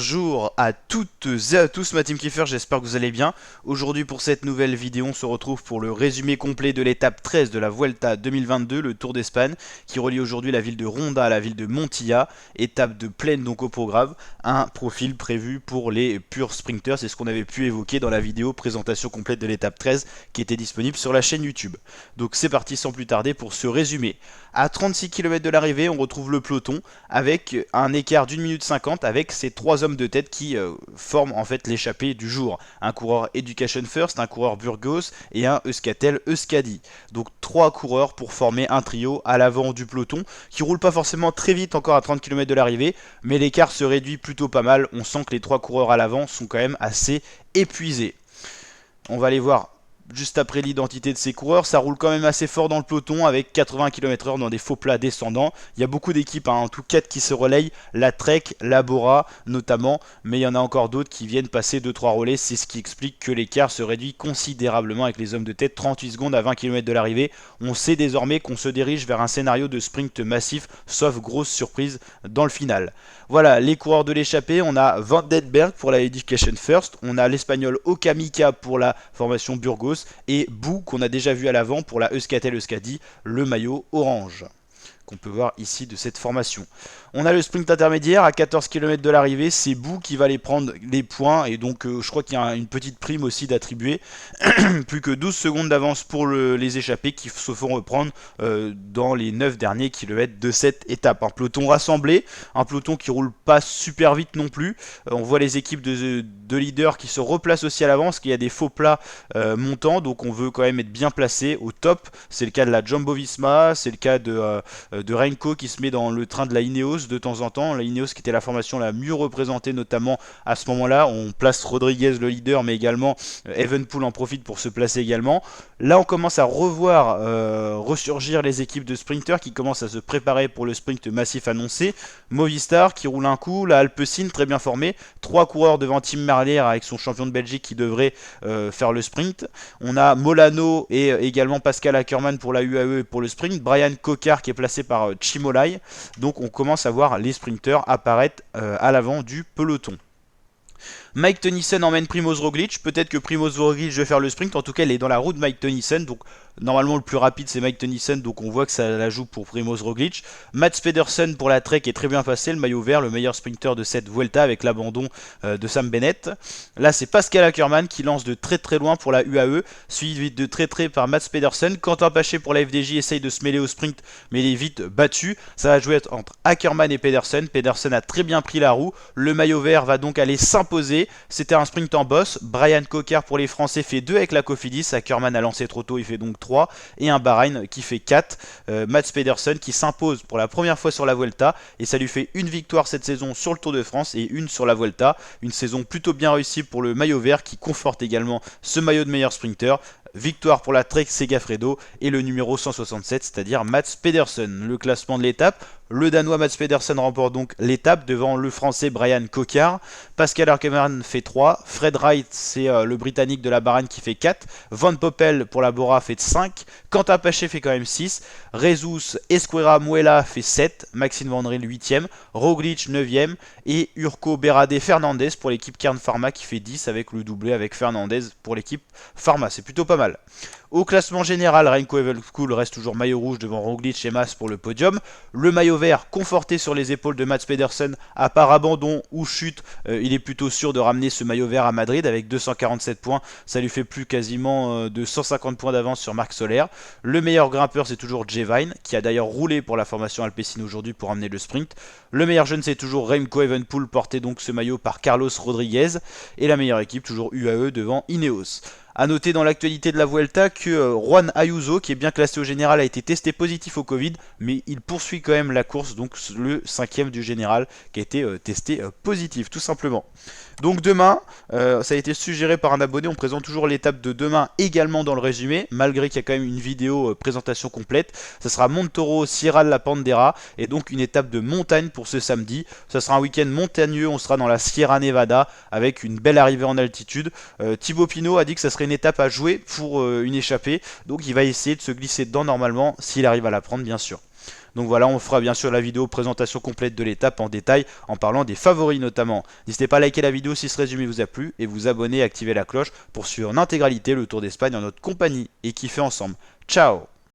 Bonjour à toutes et à tous, ma team Kiefer, j'espère que vous allez bien. Aujourd'hui pour cette nouvelle vidéo, on se retrouve pour le résumé complet de l'étape 13 de la Vuelta 2022, le Tour d'Espagne, qui relie aujourd'hui la ville de Ronda à la ville de Montilla, étape de plaine donc au programme, un profil prévu pour les purs sprinters, c'est ce qu'on avait pu évoquer dans la vidéo présentation complète de l'étape 13 qui était disponible sur la chaîne YouTube. Donc c'est parti sans plus tarder pour ce résumé. À 36 km de l'arrivée, on retrouve le peloton avec un écart d'1 minute 50 avec ces trois hommes de tête qui forment en fait l'échappée du jour. Un coureur Education First, un coureur Burgos et un Euskaltel Euskadi. Donc trois coureurs pour former un trio à l'avant du peloton qui roule pas forcément très vite encore à 30 km de l'arrivée, mais l'écart se réduit plutôt pas mal. On sent que les trois coureurs à l'avant sont quand même assez épuisés. On va aller voir juste après l'identité de ces coureurs, ça roule quand même assez fort dans le peloton avec 80 km/h dans des faux plats descendants. Il y a beaucoup d'équipes, en tout 4 qui se relayent, la Trek, la Bora notamment, mais il y en a encore d'autres qui viennent passer 2-3 relais, c'est ce qui explique que l'écart se réduit considérablement avec les hommes de tête, 38 secondes à 20 km de l'arrivée. On sait désormais qu'on se dirige vers un scénario de sprint massif, sauf grosse surprise dans le final. Voilà, les coureurs de l'échappée, on a Van Denberg pour la Education First, on a l'espagnol Okamika pour la formation Burgos, et Bou qu'on a déjà vu à l'avant pour la Euskaltel Euskadi, le maillot orange qu'on peut voir ici de cette formation. On a le sprint intermédiaire à 14 km de l'arrivée, c'est Bou qui va aller prendre les points et donc je crois qu'il y a une petite prime aussi d'attribuer. Plus que 12 secondes d'avance pour les échappés qui se font reprendre dans les 9 derniers kilomètres de cette étape. Un peloton rassemblé, un peloton qui roule pas super vite non plus. On voit les équipes de leaders qui se replacent aussi à l'avance, qu'il y a des faux plats montants, donc on veut quand même être bien placé au top. C'est le cas de la Jumbo Visma, c'est le cas de Renko qui se met dans le train de la Ineos de temps en temps. La Ineos qui était la formation la mieux représentée notamment à ce moment-là. On place Rodriguez le leader, mais également Evenepoel en profite pour se placer également. Là on commence à revoir ressurgir les équipes de sprinters qui commencent à se préparer pour le sprint massif annoncé. Movistar qui roule un coup, la Alpecin très bien formée, 3 coureurs devant Tim Merlier avec son champion de Belgique qui devrait faire le sprint. On a Molano et également Pascal Ackermann pour la UAE et pour le sprint. Brian Cocard qui est placé par Chimolai. Donc on commence à voir les sprinters apparaître à l'avant du peloton. Mike Tennyson emmène Primoz Roglic, peut-être que Primoz Roglic va faire le sprint, en tout cas il est dans la roue de Mike Tennyson, donc normalement le plus rapide c'est Mike Tennyson, donc on voit que ça la joue pour Primoz Roglic. Mats Pedersen pour la Trek est très bien passé, le maillot vert, le meilleur sprinter de cette Vuelta avec l'abandon de Sam Bennett. Là c'est Pascal Ackermann qui lance de très très loin pour la UAE, suivi de très très par Mats Pedersen. Quentin Paché pour la FDJ essaye de se mêler au sprint, mais il est vite battu. Ça va jouer entre Ackermann et Pedersen. Pedersen a très bien pris la roue, le maillot vert va donc aller s'imposer. C'était un sprint en boss. Brian Cocard pour les Français fait 2 avec la Cofidis. Ackermann a lancé trop tôt, il fait donc 3. Et un Bahreïn qui fait 4. Mats Pedersen qui s'impose pour la première fois sur la Vuelta. Et ça lui fait une victoire cette saison sur le Tour de France et une sur la Vuelta. Une saison plutôt bien réussie pour le maillot vert qui conforte également ce maillot de meilleur sprinter. Victoire pour la Trek Segafredo et le numéro 167, c'est-à-dire Mats Pedersen. Le classement de l'étape, le Danois Mats Pedersen remporte donc l'étape devant le Français Brian Cocard. Pascal Ackermann fait 3. Fred Wright, c'est le Britannique de la Bahreïn qui fait 4. Van Poppel pour la Bora fait 5. Quentin Paché fait quand même 6. Jesus Esquerra Muela fait 7. Maxime Van Driel 8ème. Roglic 9ème. Et Urco Berade Fernandez pour l'équipe Kern Pharma qui fait 10 avec le doublé avec Fernandez pour l'équipe Pharma. C'est plutôt pas mal. Au classement général, Remco Evenepoel reste toujours maillot rouge devant Roglic et Mas pour le podium. Le maillot vert conforté sur les épaules de Mats Pedersen, à part abandon ou chute, il est plutôt sûr de ramener ce maillot vert à Madrid avec 247 points. Ça lui fait plus quasiment de 150 points d'avance sur Marc Soler. Le meilleur grimpeur c'est toujours Jay Vine, qui a d'ailleurs roulé pour la formation Alpecin aujourd'hui pour amener le sprint. Le meilleur jeune c'est toujours Remco Evenepoel, porté donc ce maillot par Carlos Rodriguez. Et la meilleure équipe toujours UAE devant Ineos. A noter dans l'actualité de la Vuelta que Juan Ayuso, qui est bien classé au général, a été testé positif au Covid, mais il poursuit quand même la course, donc le 5ème du général qui a été testé positif, tout simplement. Donc demain, ça a été suggéré par un abonné, on présente toujours l'étape de demain également dans le résumé, malgré qu'il y a quand même une vidéo présentation complète. Ça sera Montoro, Sierra de la Pandera, et donc une étape de montagne pour ce samedi. Ça sera un week-end montagneux, on sera dans la Sierra Nevada, avec une belle arrivée en altitude. Thibaut Pinot a dit que ça serait une étape à jouer pour une échappée, donc il va essayer de se glisser dedans normalement, s'il arrive à la prendre bien sûr. Donc voilà, on fera bien sûr la vidéo présentation complète de l'étape en détail, en parlant des favoris notamment. N'hésitez pas à liker la vidéo si ce résumé vous a plu, et vous abonner et activer la cloche pour suivre en intégralité le Tour d'Espagne en notre compagnie et kiffer ensemble. Ciao!